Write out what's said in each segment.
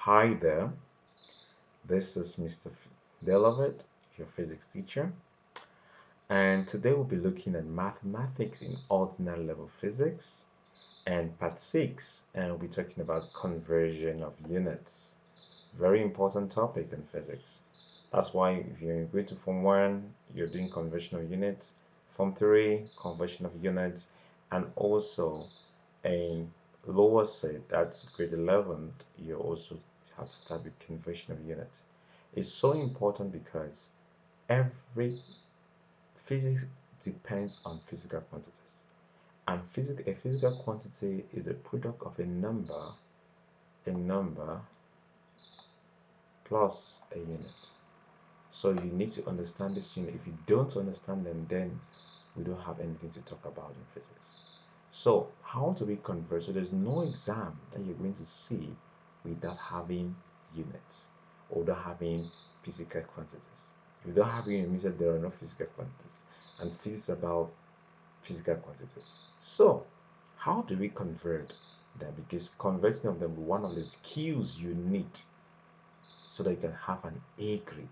Hi there, this is Mr. Derived, your physics teacher, and today we'll be looking at mathematics in ordinary level physics and part 6, and we'll be talking about conversion of units. Very important topic in physics. That's why if you're going to Form 1, you're doing conversion of units, Form 3, conversion of units, and also in lower set, that's grade 11, you also have to start with conversion of units. It's so important because every physics depends on physical quantities, and a physical quantity is a product of a number plus a unit. So you need to understand this unit. If you don't understand them, then we don't have anything to talk about in physics. So how do we convert? So there's no exam that you're going to see without having units or without having physical quantities. If you don't have units, it means that there are no physical quantities. And physics is about physical quantities. So how do we convert them? Because converting of them is one of the skills you need so that you can have an A grade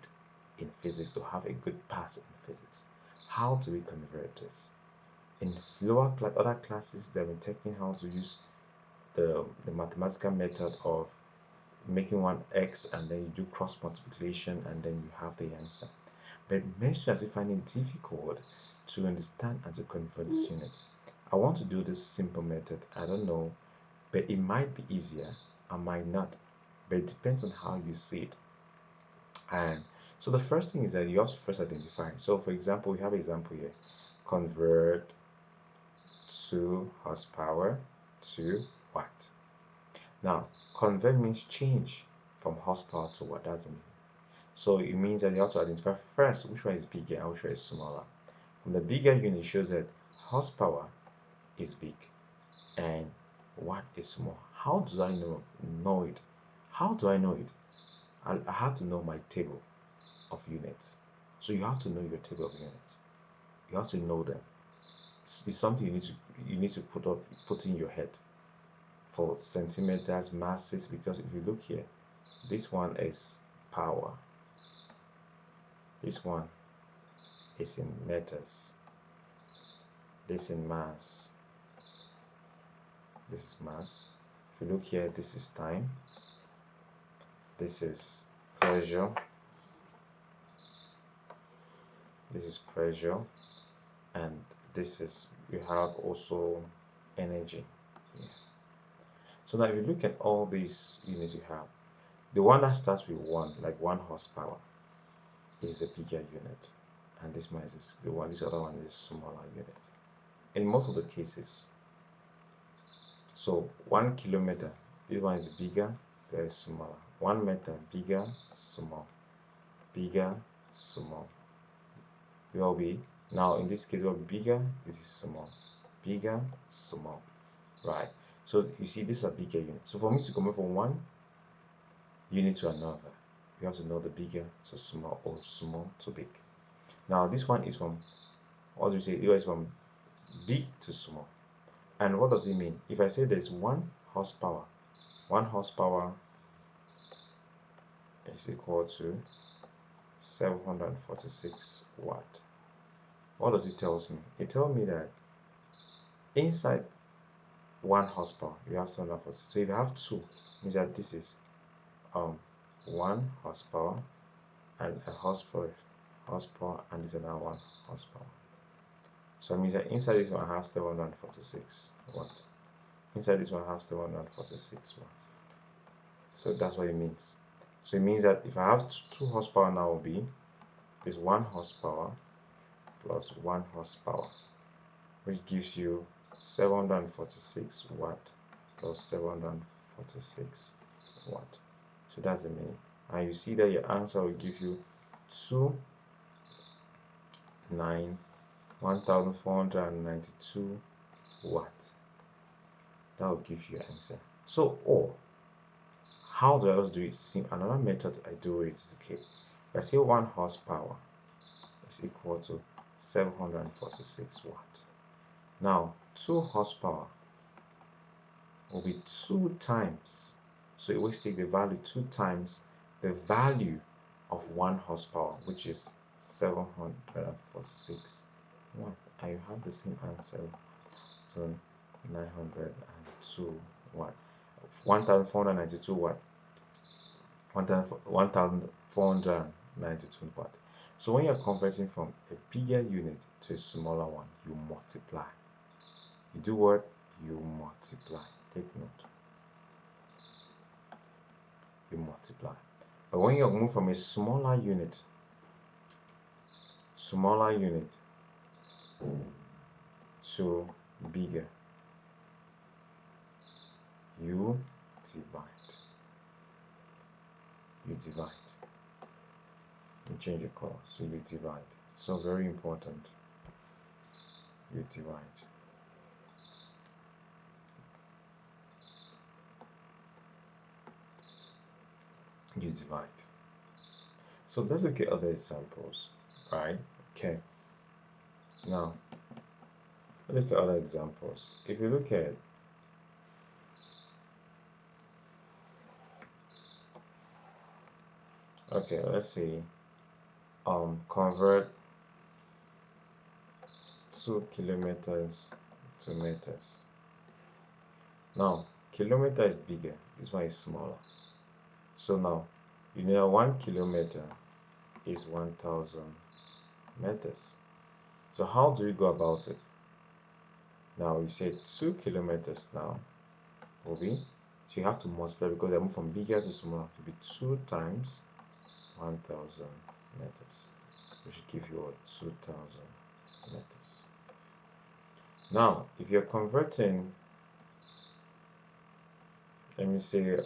in physics or have a good pass in physics. How do we convert this? In other classes, they've been taking how to use the mathematical method of making one x and then you do cross multiplication and then you have the answer. But many students find it difficult to understand and to convert these units. I want to do this simple method. I don't know, but it might be easier, I might not. But it depends on how you see it. And so the first thing is that you have to first identify. So for example, we have an example here. Convert 2 horsepower to watt. Now, convert means change from horsepower to watt. That's it. So it means that you have to identify first which one is bigger and which one is smaller. From the bigger unit shows that horsepower is big and watt is small. How do I know it? How do I know it? I have to know my table of units. So you have to know your table of units. You have to know them. It's something you need to put in your head for centimeters, masses, because if you look here, this one is power, this one is in meters, this in mass, this is mass. If you look here, this is time, this is pressure, this is pressure, and this is, you have also energy. Yeah. So now if you look at all these units you have, the one that starts with 1, like 1 horsepower, is a bigger unit, and this one is the one. This other one is a smaller unit. In most of the cases, so 1 kilometer, this one is bigger, very smaller. 1 meter, bigger, small, bigger, small. It will be now in this case, it will be bigger. This is small, bigger, small, right? So you see, these are bigger units. So for me to come from one unit to another, you have to know the bigger to small or small to big. Now this one is from, what do you say? It is from big to small. And what does it mean? If I say there's 1 horsepower, 1 horsepower is equal to 746 watt. What does it tell me? It tells me that inside 1 horsepower, you have 746. So if you have 2, it means that this is 1 horsepower and a horsepower, and this is another 1 horsepower. So it means that inside this one I have 746 watt. Inside this one I have 746 watt. So that's what it means. So it means that if I have 2 horsepower, now will be is 1 horsepower plus 1 horsepower, which gives you 746 watt plus 746 watt. So that's the meaning. And you see that your answer will give you 1492 watts. That will give you your answer. So, how do I also do it? See, another method I do is, okay, if I say 1 horsepower is equal to 746 watt. Now 2 horsepower will be 2 times So you always take the value 2 times the value of 1 horsepower, which is 746 watt. I have the same answer. So 902 watt, 1492 watt, 1492 watt. So when you're converting from a bigger unit to a smaller one, you multiply. You do what? You multiply. Take note. You multiply. But when you move from a smaller unit to bigger, you divide. You divide. You change the color, so you divide. So very important. You divide. You divide. So let's look at other examples, right? Okay. Now, look at other examples. If you look at okay, let's see. Convert 2 kilometers to meters. Now, kilometer is bigger. This one is smaller. So now, you know 1 kilometer is 1,000 meters. So how do we go about it? Now you say 2 kilometers now will be, so you have to multiply because they move from bigger to smaller. It will be 2 times 1,000 meters, which should give you what? 2,000 meters. Now, if you're converting, let me say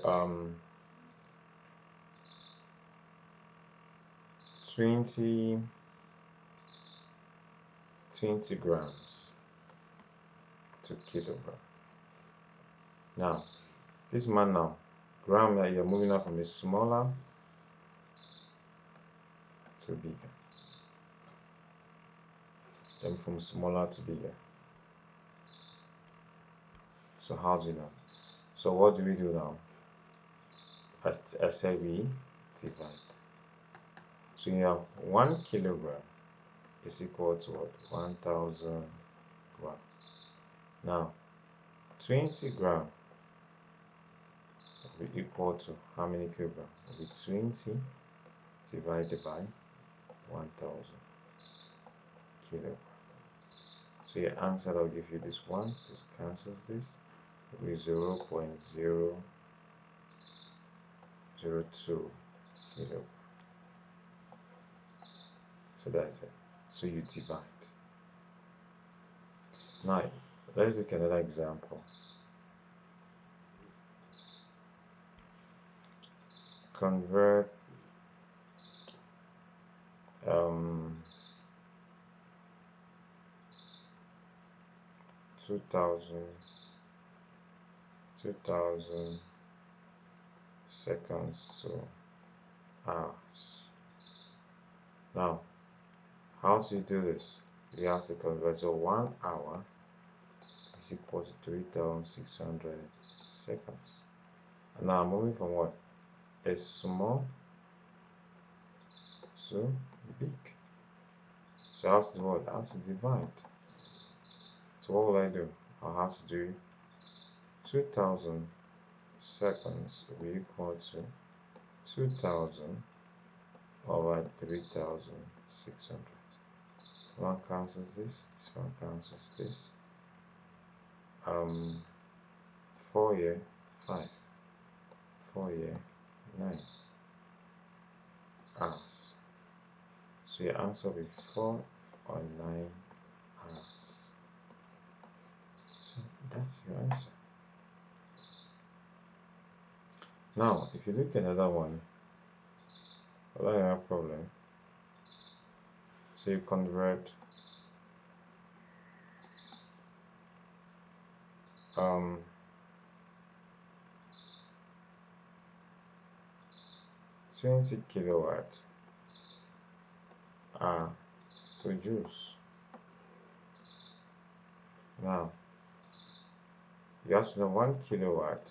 20 grams to kilogram. Now, this man now, gram, that you're moving out from a smaller to bigger. Then from smaller to bigger. So how do you know? So what do we do now? As I said, we divide. So you have 1 kilogram is equal to what? 1,000 gram. Now, 20 gram will be equal to how many kilogram? Will be 20 divided by 1,000 kilogram. So your answer that will give you this one. This cancels this. It will be 0.002 kilogram. So that's it. So you divide. Now, let's look at another example. Convert 2,000 seconds to hours. Now, how do you do this? You have to convert. So 1 hour is equal to 3,600 seconds. And now I'm moving from what? A small to big. So I have to do what? I have to divide. So what will I do? I'll have to do 2,000 seconds will be equal to 2,000 over 3,600. One cancels this one cancels this. 4 here, 5. 4 here, 9 hours. So your answer will be 4 or 9 hours. So that's your answer. Now, if you look at another one, another problem. So you convert 20 kilowatt to joules. Now, you have to know 1 kilowatt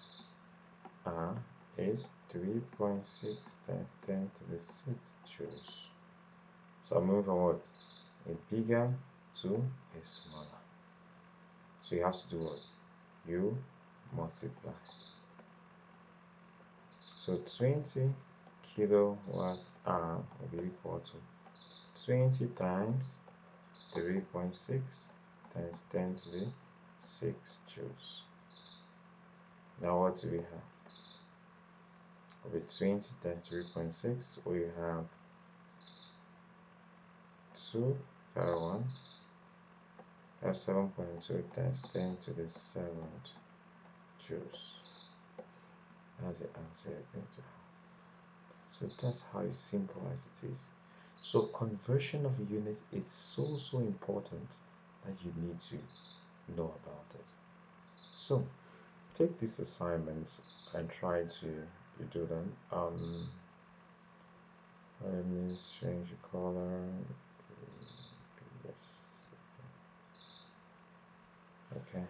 is 3.6 times 10 to the 6th joules. So I'm moving from what? A bigger to a smaller. So you have to do what? You multiply. So 20 kilowatt hour will be equal to 20 times 3.6 times 10 to the 6 joules. Now what do we have? With 20 times 3.6, we have 2 power 1, have 7.2 times 10 to the 7th joules. That's the answer you're going to have. So that's how simple as it is. So conversion of units is so important that you need to know about it. So take these assignments and try to do them. Let me change the color. Yes. Okay.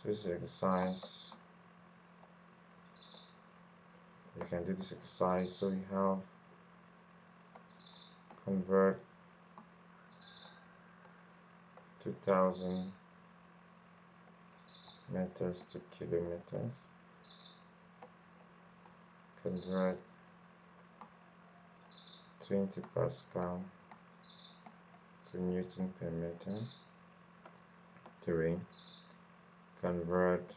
So this is exercise. You can do this exercise. So you have convert 2000 meters to kilometers. Convert 20 Pascal to Newton per meter. 3. Convert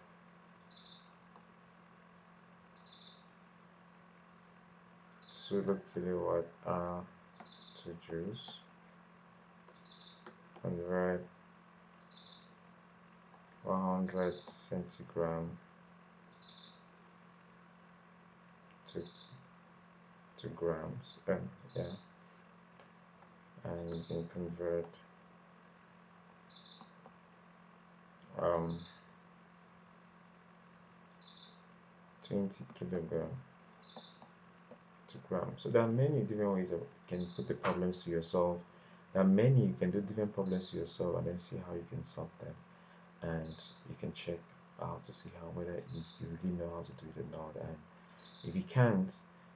2 kilowatt hour to joules. Convert 100 centigram to grams. Yeah, and you can convert 20 kilogram to gram. So there are many different ways of you can put the problems to yourself. There are many you can do different problems to yourself and then see how you can solve them, and you can check out to see how whether you really know how to do it or not. And if you can't,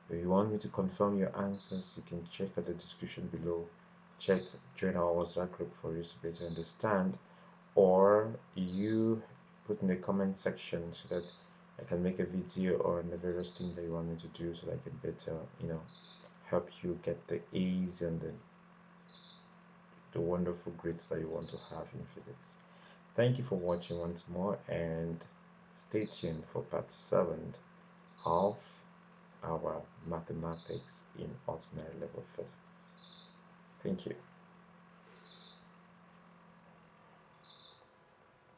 if you want me to confirm your answers, you can check out the description below. Check, join our WhatsApp group for you to better understand, or you put in the comment section so that I can make a video or the various things that you want me to do so that I can better, help you get the A's and the wonderful grades that you want to have in physics. Thank you for watching once more, and stay tuned for part 7 of our mathematics in ordinary level physics. Thank you.